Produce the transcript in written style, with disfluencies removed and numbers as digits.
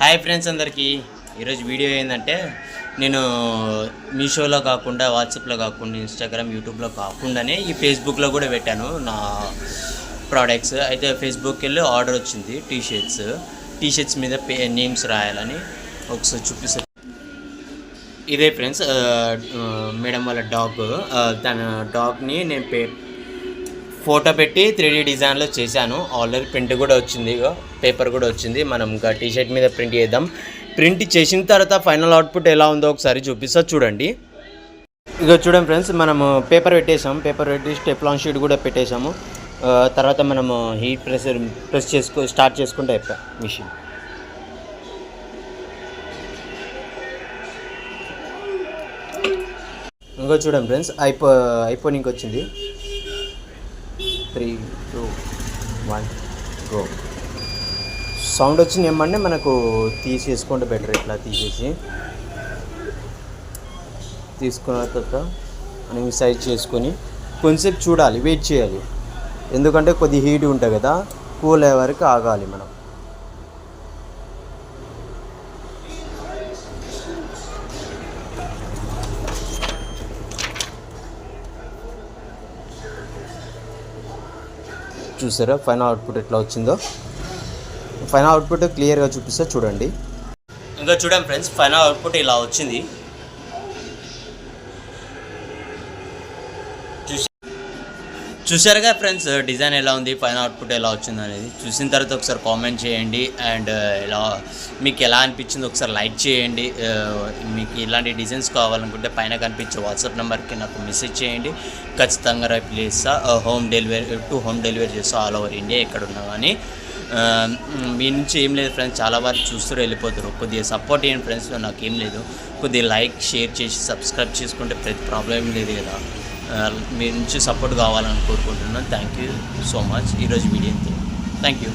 Hi friends అందరికీ. ఈరోజు video ఏంటంటే నేను మీషోలో కాకుండా వాట్సాప్లో కాకుండా ఇన్స్టాగ్రామ్ యూట్యూబ్లో కాకుండానే ఈ ఫేస్బుక్లో కూడా పెట్టాను నా ప్రోడక్ట్స్. అయితే ఫేస్బుక్కి వెళ్ళి ఆర్డర్ వచ్చింది టీషర్ట్స్ మీద నేమ్స్ రాయాలని. ఒకసారి చూపిస్తాను. ఇదే ఫ్రెండ్స్ మేడం వాళ్ళ డాగ్. తన డాగ్ని నేను ఫోటో పెట్టి 3D డిజైన్లో చేశాను. ఆల్రెడీ ప్రింట్ కూడా వచ్చింది, పేపర్ కూడా వచ్చింది. మనం ఇంకా టీషర్ట్ మీద ప్రింట్ చేద్దాం. ప్రింట్ చేసిన తర్వాత ఫైనల్ అవుట్పుట్ ఎలా ఉందో ఒకసారి చూపిస్తా చూడండి. ఇక చూడండి ఫ్రెండ్స్, మనము పేపర్ పెట్టి టెఫ్లాన్ షీట్ కూడా పెట్టేసాము. తర్వాత మనము హీట్ ప్రెస్ స్టార్ట్ చేసుకుంటే అయిపోయా మిషన్. ఇంకా చూడండి ఫ్రెండ్స్, అయిపోయినకి వచ్చింది. 3, 2, 1 గో. సౌండ్ వచ్చింది ఏమంటే మనకు తీసేసుకుంటే బెటర్. ఇట్లా తీసుకున్న తర్వాత మనం సైజ్ చేసుకొని కొంచెంసేపు చూడాలి, వెయిట్ చేయాలి. ఎందుకంటే కొద్ది హీట్ ఉంటుంది కదా, కూల్ అయ్యే వరకు ఆగాలి మనం. చూసారా ఫైనల్ అవుట్పుట్ ఎట్లా వచ్చిందో? ఫైనల్ అవుట్పుట్ క్లియర్గా చూపిస్తా చూడండి. ఇంకా చూడండి ఫ్రెండ్స్, ఫైనల్ అవుట్పుట్ ఇలా వచ్చింది. చూసారుగా ఫ్రెండ్స్, డిజైన్ ఎలా ఉంది, ఫైనల్ అవుట్పుట్ ఎలా వచ్చింది అనేది. చూసిన తర్వాత ఒకసారి కామెంట్ చేయండి. అండ్ మీకు ఎలా అనిపించిందో ఒకసారి లైక్ చేయండి. మీకు ఇలాంటి డిజైన్స్ కావాలనుకుంటే పైన కనిపించే వాట్సాప్ నెంబర్కి నాకు మెసేజ్ చేయండి. ఖచ్చితంగా రిప్లై చేస్తా. హోమ్ డెలివరీ చేస్తా ఆల్ ఓవర్ ఇండియా ఎక్కడ ఉన్నా కానీ. మీ నుంచి ఏం లేదు ఫ్రెండ్స్, చాలా వారు చూస్తూ వెళ్ళిపోతారు. కొద్దిగా సపోర్ట్ చేయండి ఫ్రెండ్స్, నాకేం లేదు. కొద్దిగా లైక్ షేర్ చేసి సబ్స్క్రైబ్ చేసుకుంటే ప్రతి ప్రాబ్లం లేదు కదా. మీ నుంచి సపోర్ట్ కావాలని కోరుకుంటున్నాను. Thank you so much. ఈరోజు వీడియో థ్యాంక్ యూ.